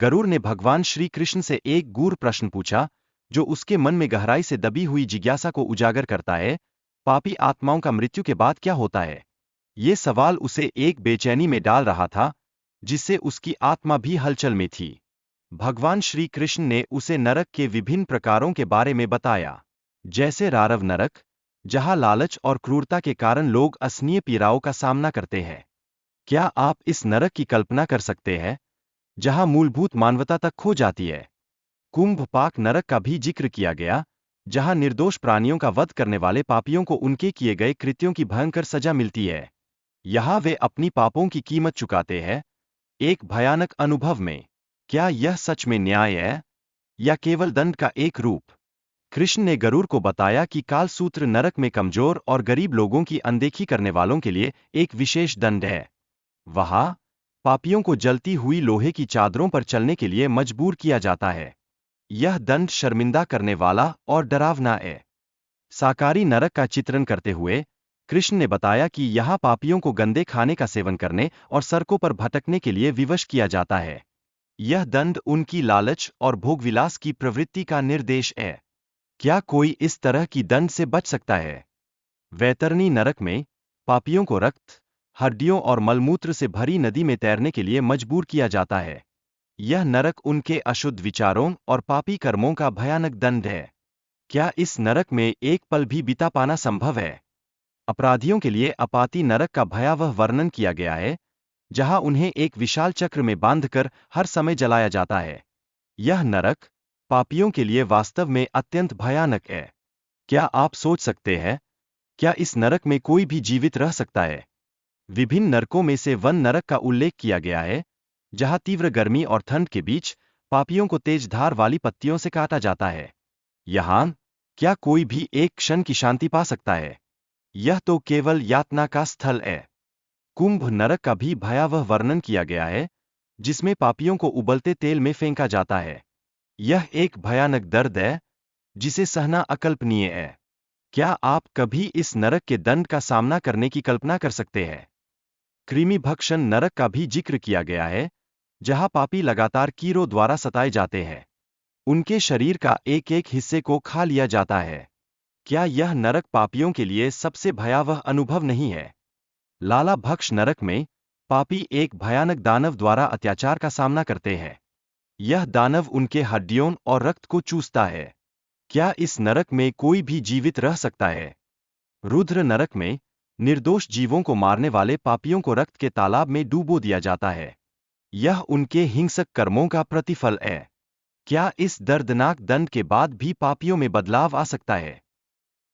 गरुड़ ने भगवान श्री कृष्ण से एक गूढ़ प्रश्न पूछा, जो उसके मन में गहराई से दबी हुई जिज्ञासा को उजागर करता है। पापी आत्माओं का मृत्यु के बाद क्या होता है? ये सवाल उसे एक बेचैनी में डाल रहा था, जिससे उसकी आत्मा भी हलचल में थी। भगवान श्री कृष्ण ने उसे नरक के विभिन्न प्रकारों के बारे में बताया, जैसे रारव नरक, जहां लालच और क्रूरता के कारण लोग असहनीय पीड़ाओं का सामना करते हैं। क्या आप इस नरक की कल्पना कर सकते हैं, जहां मूलभूत मानवता तक खो जाती है? कुंभ पाक नरक का भी जिक्र किया गया, जहां निर्दोष प्राणियों का वध करने वाले पापियों को उनके किए गए कृत्यों की भयंकर सजा मिलती है। यहां वे अपनी पापों की कीमत चुकाते हैं, एक भयानक अनुभव में। क्या यह सच में न्याय है, या केवल दंड का एक रूप? कृष्ण ने गरुड़ को बताया कि कालसूत्र नरक में कमजोर और गरीब लोगों की अनदेखी करने वालों के लिए एक विशेष दंड है। वहां पापियों को जलती हुई लोहे की चादरों पर चलने के लिए मजबूर किया जाता है। यह दंड शर्मिंदा करने वाला और डरावना है। साकारी नरक का चित्रण करते हुए कृष्ण ने बताया कि यहाँ पापियों को गंदे खाने का सेवन करने और सड़कों पर भटकने के लिए विवश किया जाता है। यह दंड उनकी लालच और भोगविलास की प्रवृत्ति का निर्देश है। क्या कोई इस तरह की दंड से बच सकता है? वैतरणी नरक में पापियों को रक्त, हड्डियों और मलमूत्र से भरी नदी में तैरने के लिए मजबूर किया जाता है। यह नरक उनके अशुद्ध विचारों और पापी कर्मों का भयानक दंड है। क्या इस नरक में एक पल भी बिता पाना संभव है? अपराधियों के लिए अपाती नरक का भयावह वर्णन किया गया है, जहां उन्हें एक विशाल चक्र में बांधकर हर समय जलाया जाता है। यह नरक पापियों के लिए वास्तव में अत्यंत भयानक है। क्या आप सोच सकते हैं, क्या इस नरक में कोई भी जीवित रह सकता है? विभिन्न नरकों में से वन नरक का उल्लेख किया गया है, जहां तीव्र गर्मी और ठंड के बीच पापियों को तेज धार वाली पत्तियों से काटा जाता है। यहां क्या कोई भी एक क्षण की शांति पा सकता है? यह तो केवल यातना का स्थल है। कुंभ नरक का भी भयावह वर्णन किया गया है, जिसमें पापियों को उबलते तेल में फेंका जाता है। यह एक भयानक दर्द है, जिसे सहना अकल्पनीय है। क्या आप कभी इस नरक के दंड का सामना करने की कल्पना कर सकते हैं? कृमि भक्षण नरक का भी जिक्र किया गया है, जहां पापी लगातार कीड़ों द्वारा सताए जाते हैं। उनके शरीर का एक एक हिस्से को खा लिया जाता है। क्या यह नरक पापियों के लिए सबसे भयावह अनुभव नहीं है? लाला भक्ष नरक में पापी एक भयानक दानव द्वारा अत्याचार का सामना करते हैं। यह दानव उनके हड्डियों और रक्त को चूसता है। क्या इस नरक में कोई भी जीवित रह सकता है? रुद्र नरक में निर्दोष जीवों को मारने वाले पापियों को रक्त के तालाब में डूबो दिया जाता है। यह उनके हिंसक कर्मों का प्रतिफल है। क्या इस दर्दनाक दंड के बाद भी पापियों में बदलाव आ सकता है?